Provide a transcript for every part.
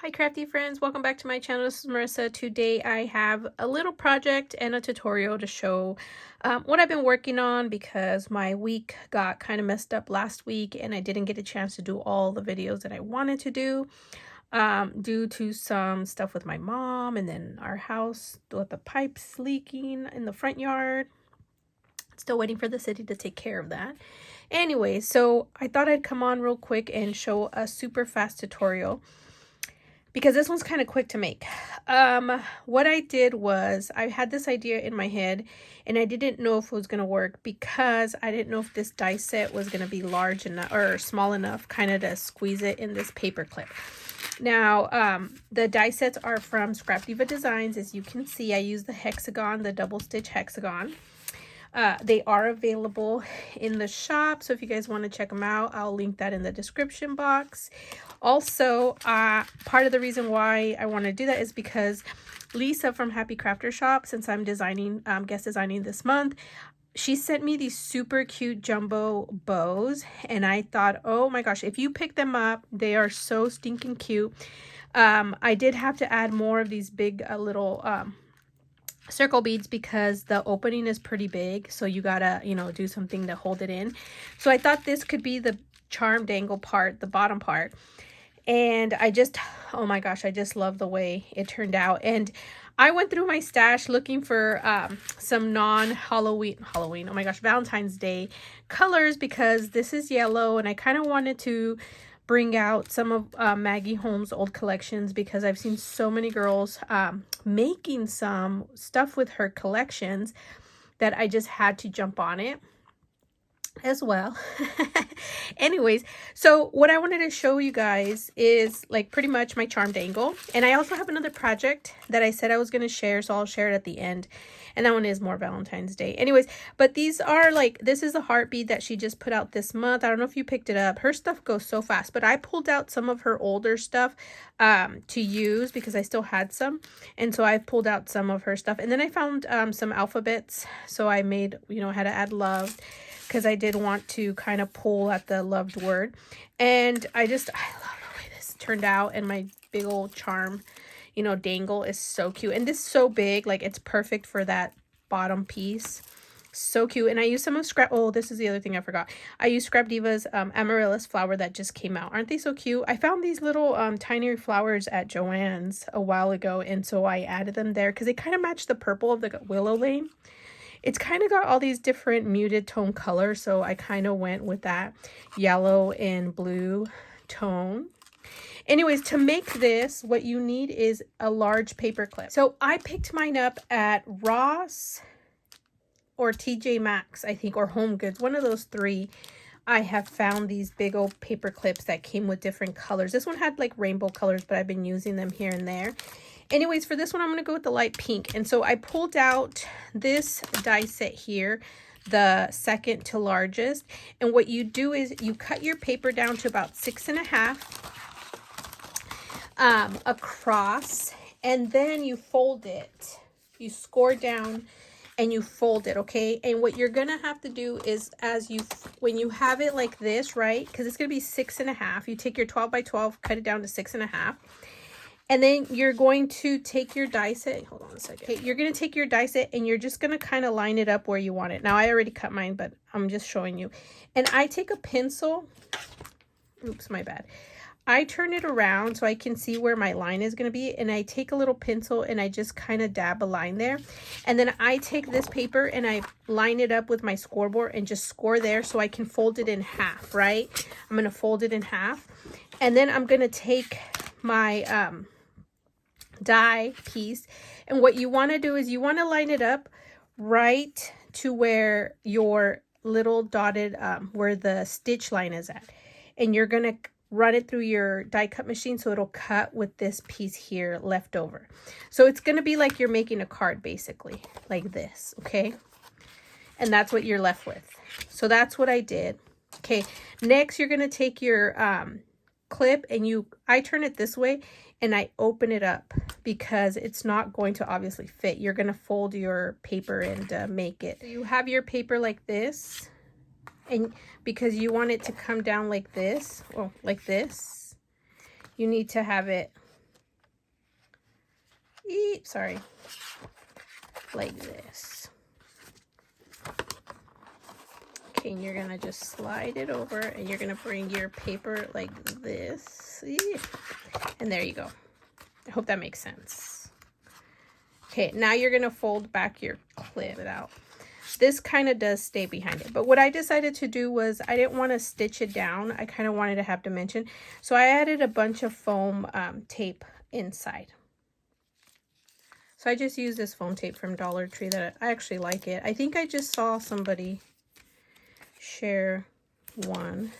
Hi crafty friends, welcome back to my channel. This is Marissa. Today I have a little project and a tutorial to show what I've been working on because my week got kind of messed up last week and I didn't get a chance to do all the videos that I wanted to do due to some stuff with my mom and then our house with the pipes leaking in the front yard. Still waiting for the city to take care of that. Anyway, so I thought I'd come on real quick and show a super fast tutorial because this one's kind of quick to make. What I did was I had this idea in my head and I didn't know if it was going to work because I didn't know if this die set was going to be large enough or small enough kind of to squeeze it in this paper clip. Now, the die sets are from ScrapDiva Designs. As you can see, I use the Hexagon, the double stitch Hexagon. They are available in the shop, so if you guys want to check them out, I'll link that in the description box. Also, part of the reason why I want to do that is because Lisa from HappyCrafter shop, since I'm designing, guest designing this month, she sent me these super cute jumbo bows, and I thought, oh my gosh, if you pick them up, they are so stinking cute. I did have to add more of these big little circle beads because the opening is pretty big, so you gotta, you know, do something to hold it in. So I thought this could be the charm dangle part, the bottom part, and I just, oh my gosh, I just love the way it turned out. And I went through my stash looking for some non-Halloween, oh my gosh, Valentine's Day colors because this is yellow and I kind of wanted to bring out some of Maggie Holmes' old collections because I've seen so many girls making some stuff with her collections that I just had to jump on it as well. Anyways, so what I wanted to show you guys is like pretty much my charm dangle, and I also have another project that I said I was going to share, so I'll share it at the end, and that one is more Valentine's Day. Anyways, but these are like, this is a heartbeat that she just put out this month. I don't know if you picked it up. Her stuff goes so fast, but I pulled out some of her older stuff to use because I still had some, and so I pulled out some of her stuff, and then I found some alphabets, so I made, you know, had to add love because I did want to kind of pull at the loved word. And I love the way this turned out, and my big old charm, you know, dangle is so cute. And this is so big, like it's perfect for that bottom piece. So cute. And I used some of oh, this is the other thing I forgot. I used ScrapDiva's amaryllis flower that just came out. Aren't they so cute? I found these little tiny flowers at Joann's a while ago, and so I added them there because they kind of match the purple of the willow lane. It's kind of got all these different muted tone colors, so I kind of went with that yellow and blue tone. Anyways, to make this, what you need is a large paper clip. So I picked mine up at Ross or TJ Maxx, I think, or Home Goods, one of those three. I have found these big old paper clips that came with different colors. This one had like rainbow colors, but I've been using them here and there. Anyways, for this one, I'm going to go with the light pink. And so I pulled out this die set here, the second to largest. And what you do is you cut your paper down to about 6.5 across, and then you fold it. You score down and you fold it, okay? And what you're going to have to do is when you have it like this, right? Because it's going to be 6.5. You take your 12 by 12, cut it down to 6.5. And then you're going to take your die set, hold on a second. Okay, you're going to take your die set and you're just going to kind of line it up where you want it. Now, I already cut mine, but I'm just showing you. And I take a pencil, oops, my bad. I turn it around so I can see where my line is going to be. And I take a little pencil and I just kind of dab a line there. And then I take this paper and I line it up with my scoreboard and just score there so I can fold it in half, right? I'm going to fold it in half. And then I'm going to take my die piece, and what you want to do is you want to line it up right to where your little dotted where the stitch line is at, and you're going to run it through your die cut machine so it'll cut with this piece here left over. So it's going to be like you're making a card, basically like this, okay? And that's what you're left with. So that's what I did. Okay, next you're going to take your clip and I turn it this way and I open it up because it's not going to obviously fit. You're going to fold your paper and make it. So you have your paper like this, and because you want it to come down like this, or like this, you need to have it Sorry. Like this. Okay, and you're gonna just slide it over, and you're gonna bring your paper like this. And there you go. I hope that makes sense. Okay, now you're gonna fold back your clip out. This kind of does stay behind it, but what I decided to do was I didn't want to stitch it down. I kind of wanted to have dimension, so I added a bunch of foam tape inside. So I just used this foam tape from Dollar Tree that I actually like it. I think I just saw somebody share one,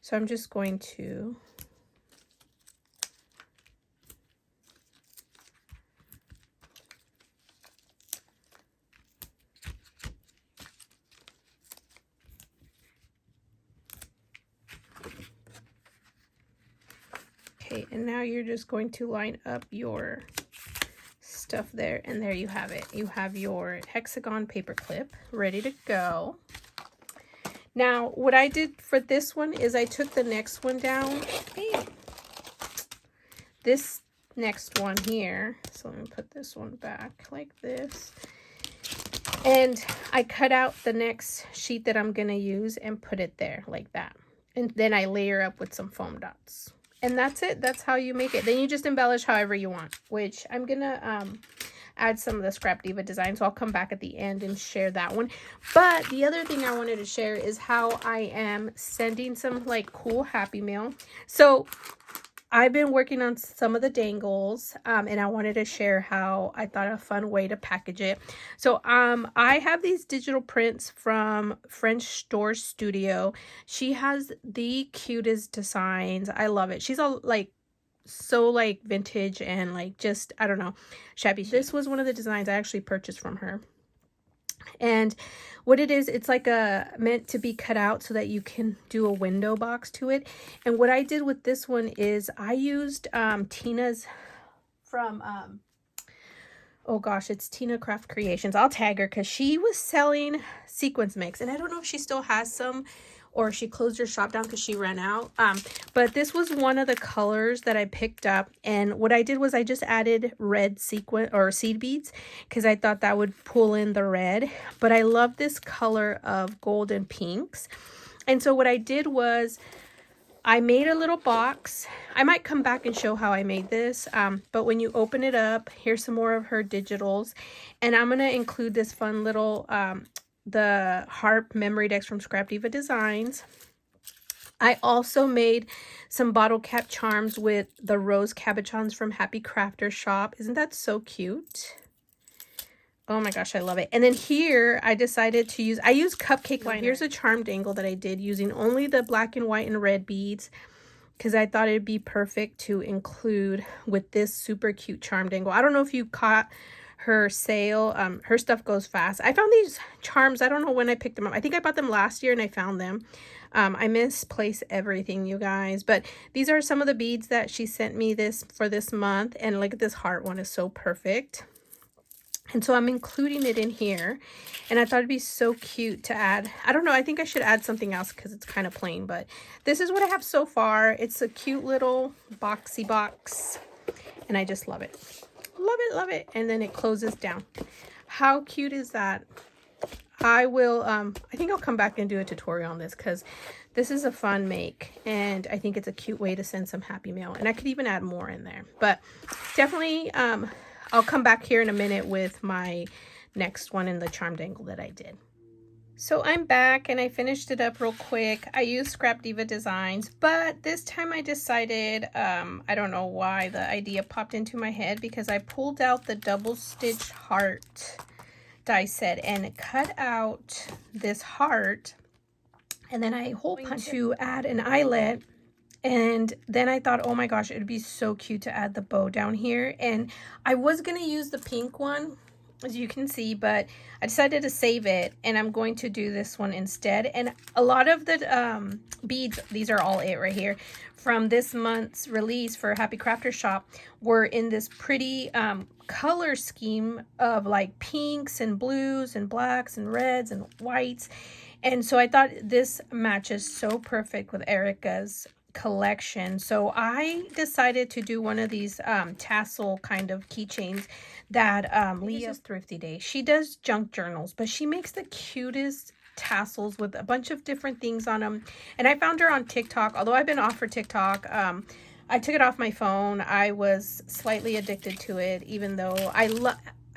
so I'm just going to okay, and now you're just going to line up your stuff there, and there you have it. You have your hexagon paper clip ready to go. Now, what I did for this one is I took the next one down. This next one here, so let me put this one back like this. And I cut out the next sheet that I'm going to use and put it there like that. And then I layer up with some foam dots. And that's it. That's how you make it. Then you just embellish however you want, which I'm going to add some of the ScrapDiva Designs. So I'll come back at the end and share that one. But the other thing I wanted to share is how I am sending some like cool Happy Mail. So I've been working on some of the dangles, and I wanted to share how I thought a fun way to package it. So I have these digital prints from French Store Studio. She has the cutest designs. I love it. She's all like so like vintage and like just, I don't know, shabby. This was one of the designs I actually purchased from her. And what it is, it's like meant to be cut out so that you can do a window box to it. And what I did with this one is I used Tina's from oh gosh, it's Tina Craft Creations. I'll tag her because she was selling sequins mix, and I don't know if she still has some or she closed her shop down because she ran out. But this was one of the colors that I picked up, and what I did was I just added red sequin or seed beads because I thought that would pull in the red. But I love this color of gold and pinks, and so what I did was I made a little box. I might come back and show how I made this, but when you open it up, here's some more of her digitals, and I'm gonna include this fun little the harp memory decks from ScrapDiva Designs. I also made some bottle cap charms with the rose cabochons from HappyCrafter shop. Isn't that so cute? Oh my gosh, I love it. And then here I decided to use, I use cupcake liner. Here's a charm dangle that I did using only the black and white and red beads because I thought it'd be perfect to include with this super cute charm dangle. I don't know if you caught her sale. Her stuff goes fast. I found these charms. I don't know when I picked them up. I think I bought them last year and I found them. I misplace everything, you guys, but these are some of the beads that she sent me for this month. And look at this heart one, is so perfect. And so I'm including it in here, and I thought it'd be so cute to add. I don't know, I think I should add something else because it's kind of plain, but this is what I have so far. It's a cute little boxy box, and I just love it. Love it, love it. And then it closes down. How cute is that? I will, I think I'll come back and do a tutorial on this because this is a fun make, and I think it's a cute way to send some Happy Mail, and I could even add more in there, but definitely, I'll come back here in a minute with my next one in the charm dangle that I did. So I'm back and I finished it up real quick. I used ScrapDiva Designs, but this time I decided, I don't know why the idea popped into my head, because I pulled out the double stitch heart die set and cut out this heart, and then I hole punched to add an eyelet. And then I thought, oh my gosh, it would be so cute to add the bow down here. And I was going to use the pink one, as you can see, but I decided to save it, and I'm going to do this one instead. And a lot of the beads, these are all it right here, from this month's release for HappyCrafter shop were in this pretty color scheme of like pinks and blues and blacks and reds and whites. And so I thought this matches so perfect with Erica's collection. So I decided to do one of these tassel kind of keychains that Leah's Thrifty Day. She does junk journals, but she makes the cutest tassels with a bunch of different things on them. And I found her on TikTok. Although I've been off for TikTok, I took it off my phone. I was slightly addicted to it, even though I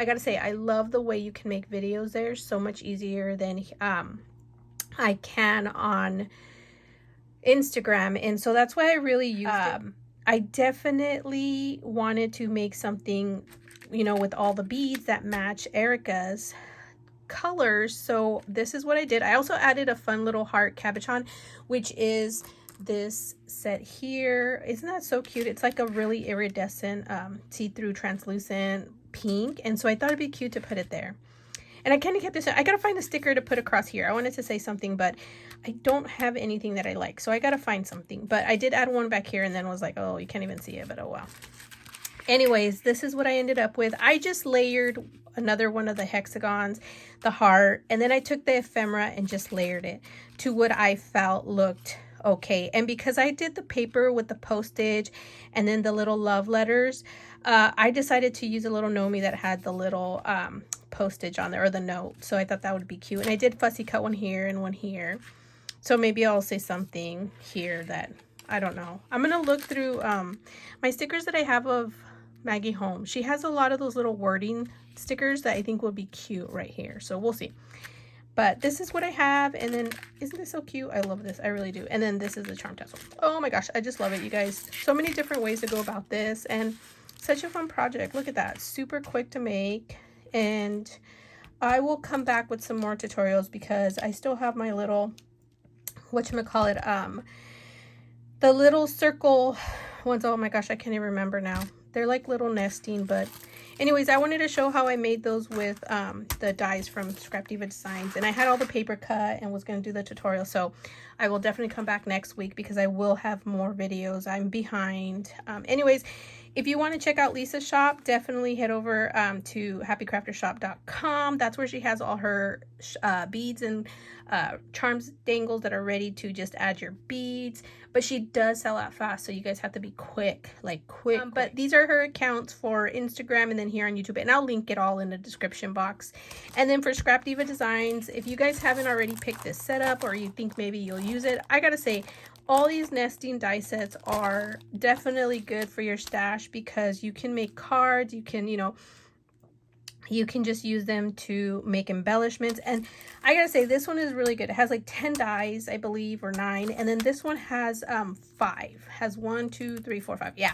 gotta say, I love the way you can make videos there. So much easier than I can on Instagram. And so that's why I really used it. I definitely wanted to make something, you know, with all the beads that match Erica's colors. So this is what I did. I also added a fun little heart cabochon, which is this set here. Isn't that so cute? It's like a really iridescent see-through translucent pink, and so I thought it'd be cute to put it there. And I kind of kept this. I gotta find a sticker to put across here. I wanted to say something, but I don't have anything that I like, so I gotta find something. But I did add one back here and then was like, oh, you can't even see it, but oh well. Anyways, this is what I ended up with. I just layered another one of the hexagons, the heart, and then I took the ephemera and just layered it to what I felt looked okay. And because I did the paper with the postage and then the little love letters, I decided to use a little Nomi that had the little postage on there, or the note. So I thought that would be cute. And I did fussy cut one here and one here. So maybe I'll say something here that, I don't know. I'm going to look through my stickers that I have of Maggie Holmes. She has a lot of those little wording stickers that I think will be cute right here. So we'll see. But this is what I have. And then, isn't this so cute? I love this. I really do. And then this is the charm tassel. Oh my gosh. I just love it, you guys. So many different ways to go about this. And such a fun project. Look at that. Super quick to make. And I will come back with some more tutorials because I still have my little, whatchamacallit, the little circle ones. Oh my gosh, I can't even remember now. They're like little nesting, but anyways, I wanted to show how I made those with the dies from ScrapDiva Designs. And I had all the paper cut and was going to do the tutorial. So I will definitely come back next week because I will have more videos. I'm behind. Anyways, if you want to check out Lisa's shop, definitely head over to HappyCraftershop.com. That's where she has all her beads and charms dangles that are ready to just add your beads. But she does sell out fast, so you guys have to be quick, like quick. But these are her accounts for Instagram and then here on YouTube. And I'll link it all in the description box. And then for ScrapDiva Designs, if you guys haven't already picked this setup or you think maybe you'll use it, I gotta say, all these nesting die sets are definitely good for your stash because you can make cards, you can, you know, you can just use them to make embellishments. And I gotta say, this one is really good. It has like 10 dies, I believe, or 9. And then this one has 5. Has 1, 2, 3, 4, 5. Yeah,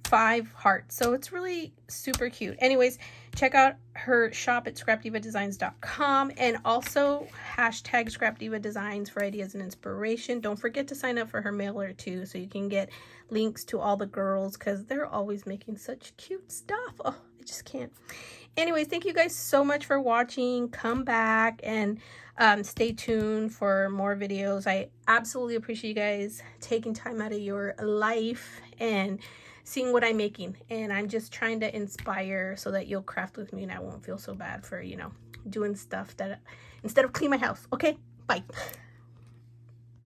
5 hearts. So it's really super cute. Anyways, check out her shop at ScrapDivaDesigns.com and also hashtag ScrapDiva Designs for ideas and inspiration. Don't forget to sign up for her mailer too, so you can get links to all the girls because they're always making such cute stuff. Oh, I just can't. Anyways, thank you guys so much for watching. Come back and stay tuned for more videos. I absolutely appreciate you guys taking time out of your life and seeing what I'm making. And I'm just trying to inspire so that you'll craft with me and I won't feel so bad for, you know, doing stuff that instead of clean my house. Okay, bye.